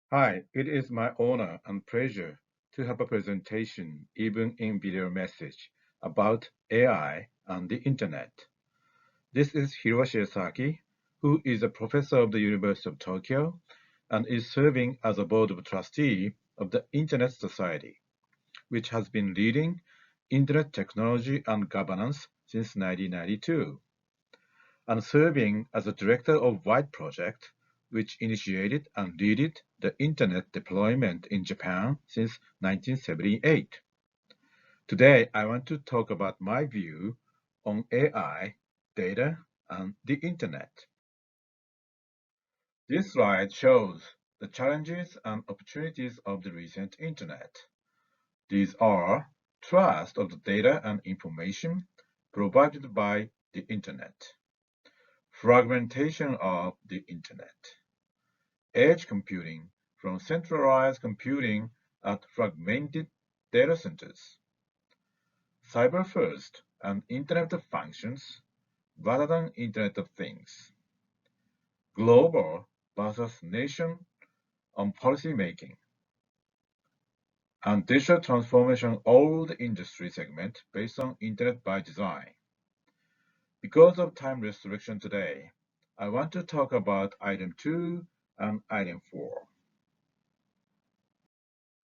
Hi, it is my honor and pleasure to have a presentation, even in video message, about AI and the Internet. This is Hiroshi ESAKI, who is a professor of the University of Tokyo and is serving as a board of trustee of the Internet Society, which has been leading Internet technology and governance since 1992, and serving as a director of White Project, which initiated and led the Internet deployment in Japan since 1978. Today, I want to talk about my view on AI, data, and the Internet. This slide shows the challenges and opportunities of the recent Internet. These are trust of the data and information provided by the Internet, fragmentation of the Internet, edge computing from centralized computing at fragmented data centers, cyber first and Internet of Functions rather than Internet of Things, global versus nation on policy making, and digital transformation of the industry segment based on Internet by design. Because of time restriction today, I want to talk about item 2 and item 4.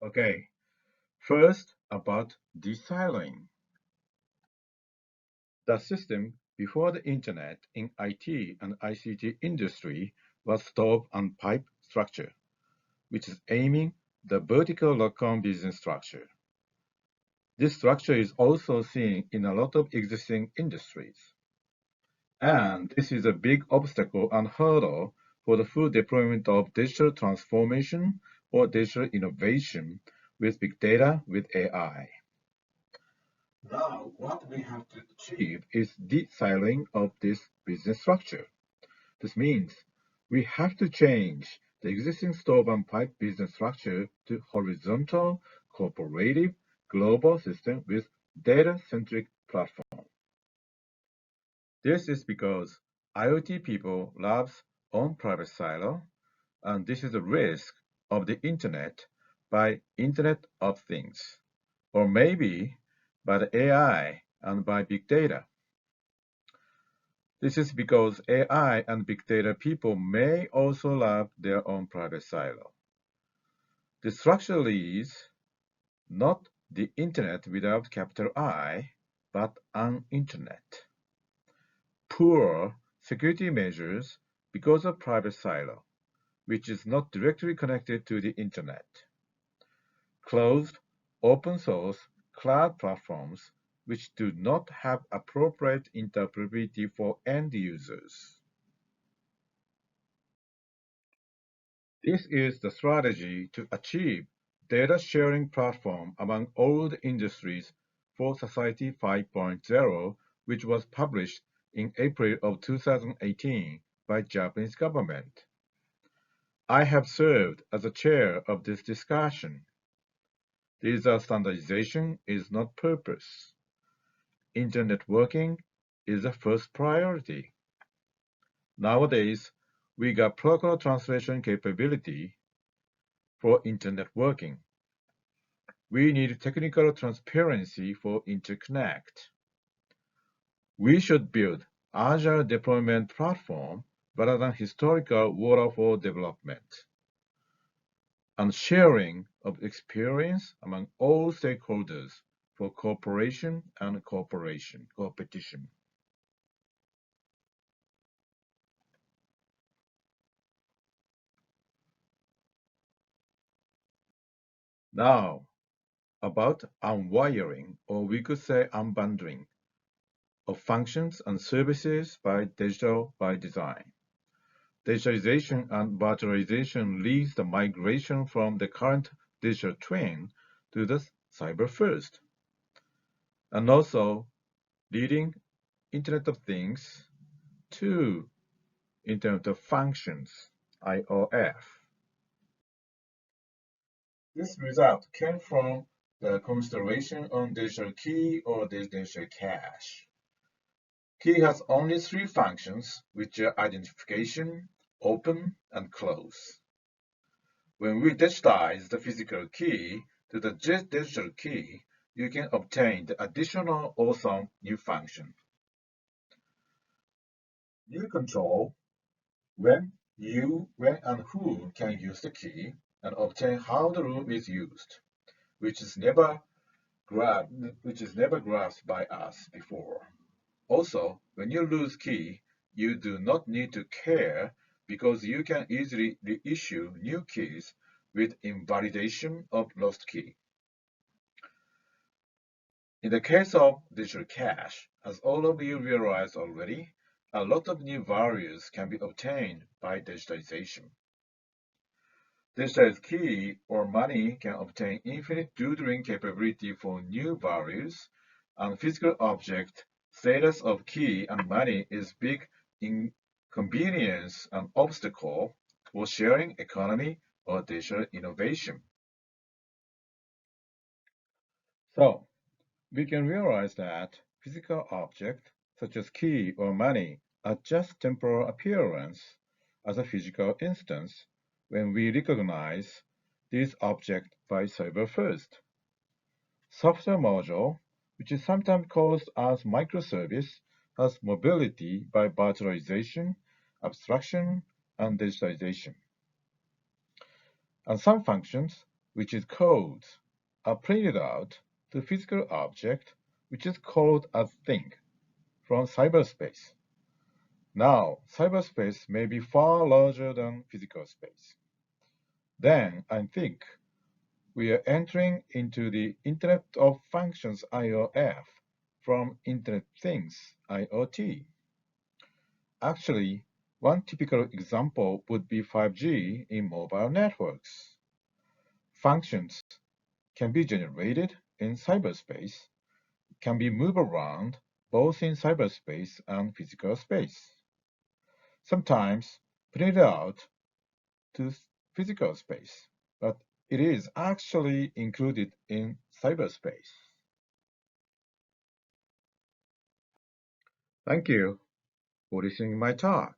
Okay, first about de-siloing. The system before the Internet in IT and ICT industry was stove and pipe structure, which is aiming the vertical lock-on business structure. This structure is also seen in a lot of existing industries. And this is a big obstacle and hurdle for the full deployment of digital transformation or digital innovation with big data with AI. Now, what we have to achieve is de-siloing of this business structure. This means we have to change the existing stove and pipe business structure to horizontal, cooperative, global system with data-centric platform. This is because IoT people loves own private silo, and this is a risk of the Internet by Internet of Things, or maybe by the AI and by big data. This is because AI and big data people may also love their own private silo. The structure is not the Internet without capital I, but an Internet. Poor security measures because of private silo, which is not directly connected to the Internet. Closed, open source cloud platforms which do not have appropriate interoperability for end users. This is the strategy to achieve data sharing platform among all the industries for Society 5.0, which was published in April of 2018 by Japanese government. I have served as a chair of this discussion. Data standardization is not purpose. Internet working is the first priority. Nowadays, we got protocol translation capability for Internet working. We need technical transparency for interconnect. We should build agile deployment platform rather than historical waterfall development, and sharing of experience among all stakeholders for cooperation and competition. Now, about unwiring, or we could say unbundling, of functions and services by digital by design. Digitalization and virtualization leads the migration from the current digital twin to the cyber first, and also leading Internet of Things to Internet of Functions, IOF. This result came from the consideration on digital key or digital cache. Key has only three functions, which are identification, open, and close. When we digitize the physical key to the digital key, you can obtain the additional awesome new function. You control when and who can use the key and obtain how the room is used, which is never grasped by us before. Also, when you lose key, you do not need to care because you can easily reissue new keys with invalidation of lost key. In the case of digital cash, as all of you realize already, a lot of new values can be obtained by digitalization. Digitized key or money can obtain infinite doodling capability for new values, and physical object status of key and money is big inconvenience and obstacle for sharing economy or digital innovation. So, we can realize that physical objects, such as key or money, are just temporal appearance as a physical instance when we recognize these objects by cyber first. Software module, which is sometimes called as microservice, has mobility by virtualization, abstraction, and digitalization. And some functions, which is codes, are printed out to physical object, which is called as thing, from cyberspace. Now, cyberspace may be far larger than physical space. Then, I think, we are entering into the Internet of Functions IOF from Internet Things IoT. Actually, one typical example would be 5G in mobile networks. Functions can be generated in cyberspace, can be moved around both in cyberspace and physical space. Sometimes printed out to physical space, but it is actually included in cyberspace. Thank you for listening to my talk.